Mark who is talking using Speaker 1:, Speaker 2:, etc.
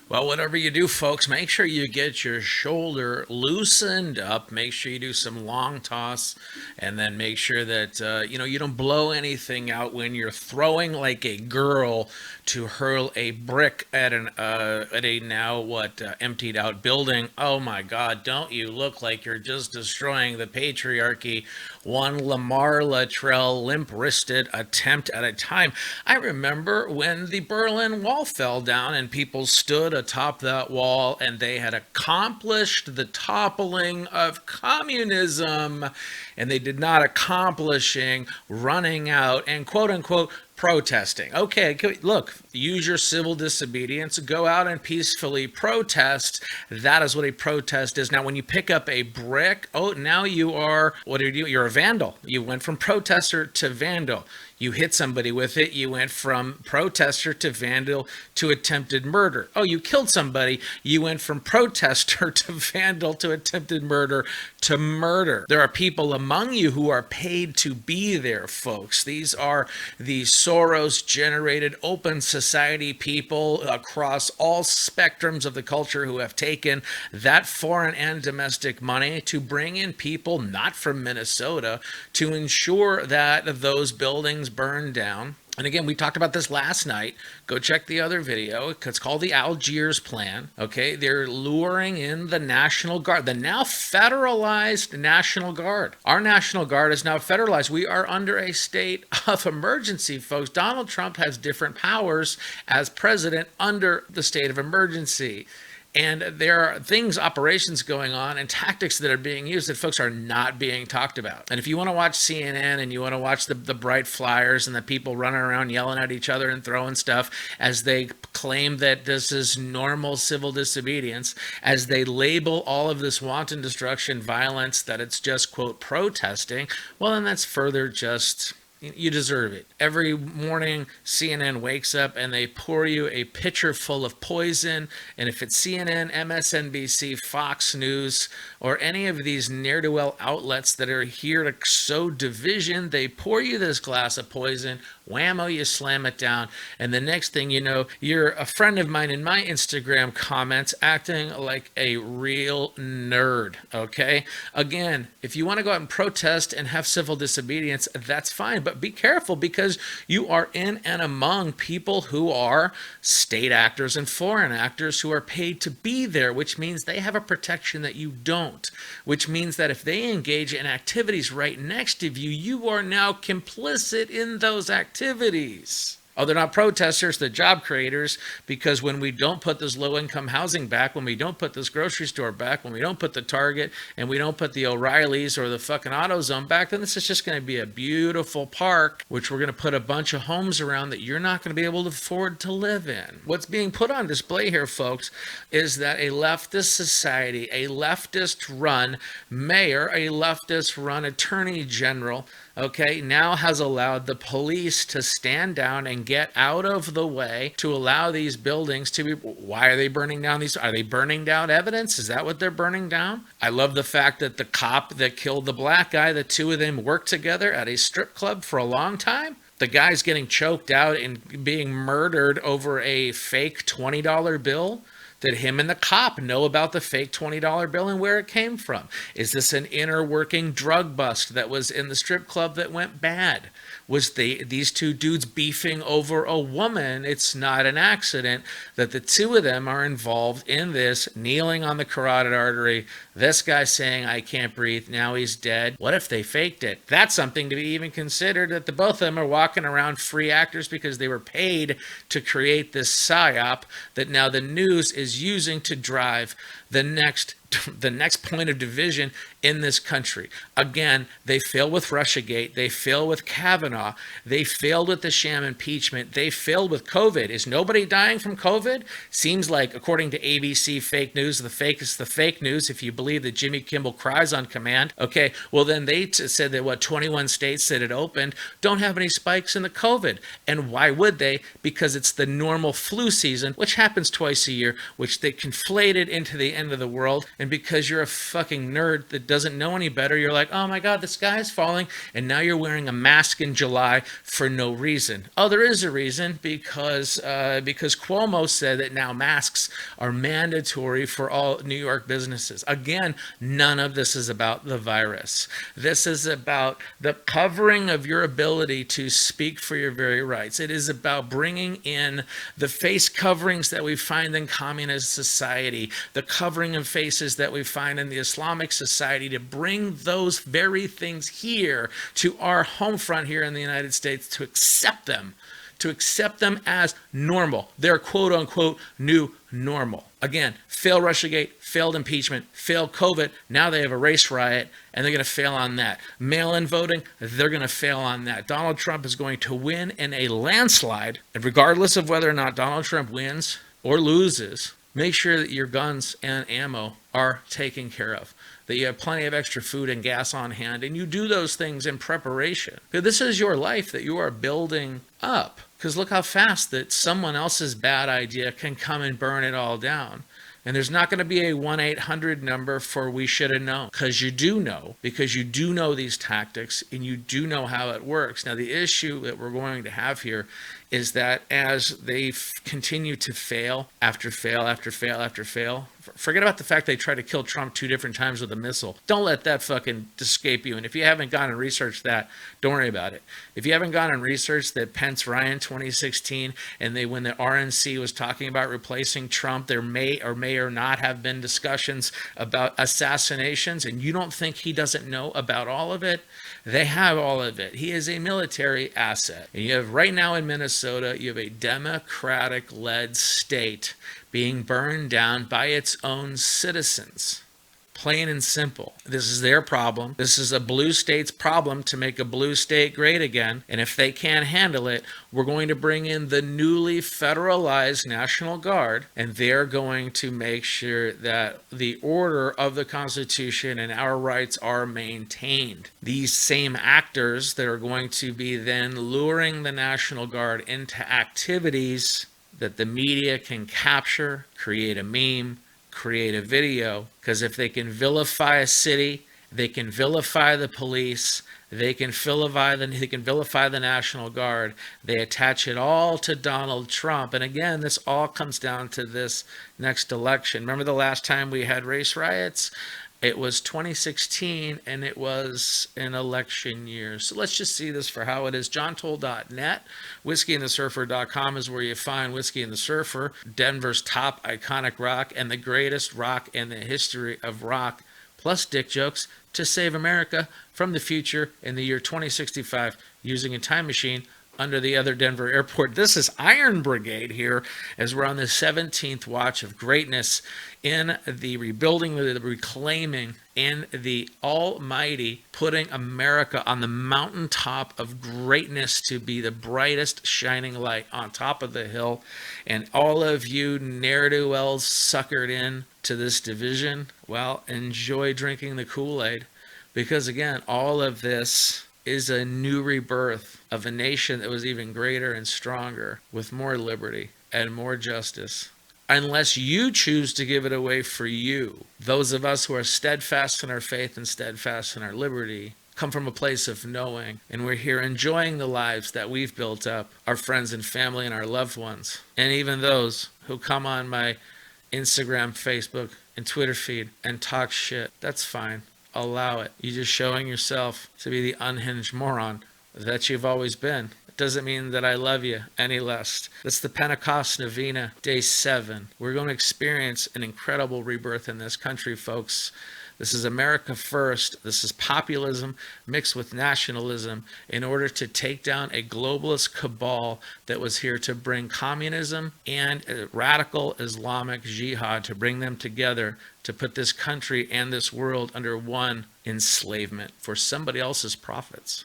Speaker 1: Well, whatever you do, folks, make sure you get your shoulder loosened up. Make sure you do some long toss, and then make sure that you don't blow anything out when you're throwing like a girl to hurl a brick at a now emptied out building. Oh my God! Don't you look like you're just destroying the patriarchy, one Lamar Latrell limp-wristed attempt at a time? I remember when the Berlin Wall fell down and people stood atop that wall and they had accomplished the toppling of communism, and they did not accomplishing running out and quote unquote protesting. Okay, look, use your civil disobedience, go out and peacefully protest. That is what a protest is. Now, when you pick up a brick, oh, now you are, what are you? You're a vandal. You went from protester to vandal. You hit somebody with it, you went from protester to vandal to attempted murder. Oh, you killed somebody, you went from protester to vandal to attempted murder to murder. There are people among you who are paid to be there, folks. These are the Soros-generated open society people across all spectrums of the culture who have taken that foreign and domestic money to bring in people not from Minnesota to ensure that those buildings burn down. And again, we talked about this last night. Go check the other video. It's called the Algiers Plan. Okay, they're luring in the National Guard, the now federalized National Guard. Our National Guard is now federalized. We are under a state of emergency, folks. Donald Trump has different powers as president under the state of emergency. And there are operations going on and tactics that are being used that folks are not being talked about. And if you want to watch CNN and you want to watch the bright flyers and the people running around yelling at each other and throwing stuff as they claim that this is normal civil disobedience, as they label all of this wanton destruction, violence, that it's just, quote, protesting, well, then that's further just... You deserve it. Every morning, CNN wakes up and they pour you a pitcher full of poison. And if it's CNN, MSNBC, Fox News, or any of these ne'er-do-well outlets that are here to sow division, they pour you this glass of poison. Whammo, you slam it down. And the next thing you know, you're a friend of mine in my Instagram comments acting like a real nerd, okay? Again, if you want to go out and protest and have civil disobedience, that's fine. But be careful, because you are in and among people who are state actors and foreign actors who are paid to be there, which means they have a protection that you don't, which means that if they engage in activities right next to you, you are now complicit in those activities. Oh, they're not protesters, they're job creators, because when we don't put this low-income housing back, when we don't put this grocery store back, when we don't put the Target, and we don't put the O'Reilly's or the fucking AutoZone back, then this is just going to be a beautiful park, which we're going to put a bunch of homes around that you're not going to be able to afford to live in. What's being put on display here, folks, is that a leftist society, a leftist-run mayor, a leftist-run attorney general, okay, now has allowed the police to stand down and get out of the way to allow these buildings to be... Why are they burning down these? Are they burning down evidence? Is that what they're burning down? I love the fact that the cop that killed the black guy, the two of them worked together at a strip club for a long time. The guy's getting choked out and being murdered over a fake $20 bill. Did him and the cop know about the fake $20 bill and where it came from? Is this an inner working drug bust that was in the strip club that went bad? Was these two dudes beefing over a woman? It's not an accident that the two of them are involved in this, kneeling on the carotid artery. This guy saying, I can't breathe, now he's dead. What if they faked it? That's something to be even considered, that the both of them are walking around free actors because they were paid to create this psyop that now the news is using to drive the next point of division in this country. Again, they failed with Russiagate. They failed with Kavanaugh. They failed with the sham impeachment. They failed with COVID. Is nobody dying from COVID? Seems like, according to ABC fake news, the fake is the fake news if you believe that Jimmy Kimmel cries on command. Okay, well then they said that 21 states that had opened don't have any spikes in the COVID. And why would they? Because it's the normal flu season, which happens twice a year, which they conflated into the end of the world. And because you're a fucking nerd that doesn't know any better, you're like, oh my God, the sky is falling. And now you're wearing a mask in July for no reason. Oh, there is a reason, because Cuomo said that now masks are mandatory for all New York businesses. Again, none of this is about the virus. This is about the covering of your ability to speak for your very rights. It is about bringing in the face coverings that we find in communist society, the covering of faces that we find in the Islamic society, to bring those very things here to our home front here in the United States, to accept them as normal, their quote unquote new normal. Again, fail Russiagate, failed impeachment, failed COVID. Now they have a race riot, and they're going to fail on that. Mail-in voting, they're going to fail on that. Donald Trump is going to win in a landslide. And regardless of whether or not Donald Trump wins or loses, make sure that your guns and ammo are taken care of, that you have plenty of extra food and gas on hand, and you do those things in preparation. Because this is your life that you are building up. Because look how fast that someone else's bad idea can come and burn it all down. And there's not going to be a 1-800 number for we should have known, because you do know, these tactics, and you do know how it works. Now, the issue that we're going to have here is that as they continue to fail after fail after fail after fail, forget about the fact they tried to kill Trump 2 different times with a missile. Don't let that fucking escape you. And if you haven't gone and researched that, don't worry about it. If you haven't gone and researched that Pence-Ryan 2016, and when the RNC was talking about replacing Trump, there may or not have been discussions about assassinations, and you don't think he doesn't know about all of it? They have all of it. He is a military asset. And you have right now in Minnesota, you have a Democratic-led state being burned down by its own citizens. Plain and simple. This is their problem. This is a blue state's problem to make a blue state great again. And if they can't handle it, we're going to bring in the newly federalized National Guard, and they're going to make sure that the order of the Constitution and our rights are maintained. These same actors that are going to be then luring the National Guard into activities that the media can capture, create a meme, create a video, because if they can vilify a city, they can vilify the police, they can vilify the National Guard, they attach it all to Donald Trump. And again, this all comes down to this next election. Remember the last time we had race riots? It was 2016, and it was an election year. So let's just see this for how it is. JohnToll.net, whiskeyandthesurfer.com is where you find Whiskey and the Surfer, Denver's top iconic rock and the greatest rock in the history of rock, plus dick jokes to save America from the future in the year 2065 using a time machine under the other Denver airport. This is Iron Brigade here as we're on the 17th watch of greatness in the rebuilding, the reclaiming, and the almighty putting America on the mountaintop of greatness to be the brightest shining light on top of the hill. And all of you ne'er-do-wells suckered in to this division, well, enjoy drinking the Kool-Aid, because again, all of this is a new rebirth of a nation that was even greater and stronger, with more liberty and more justice. Unless you choose to give it away for you, those of us who are steadfast in our faith and steadfast in our liberty come from a place of knowing, and we're here enjoying the lives that we've built up, our friends and family and our loved ones, and even those who come on my Instagram, Facebook, and Twitter feed and talk shit. That's fine. Allow it. You're just showing yourself to be the unhinged moron that you've always been. It doesn't mean that I love you any less. That's the Pentecost Novena, day 7. We're going to experience an incredible rebirth in this country, folks. This is America first. This is populism mixed with nationalism in order to take down a globalist cabal that was here to bring communism and radical Islamic jihad, to bring them together to put this country and this world under one enslavement for somebody else's profits.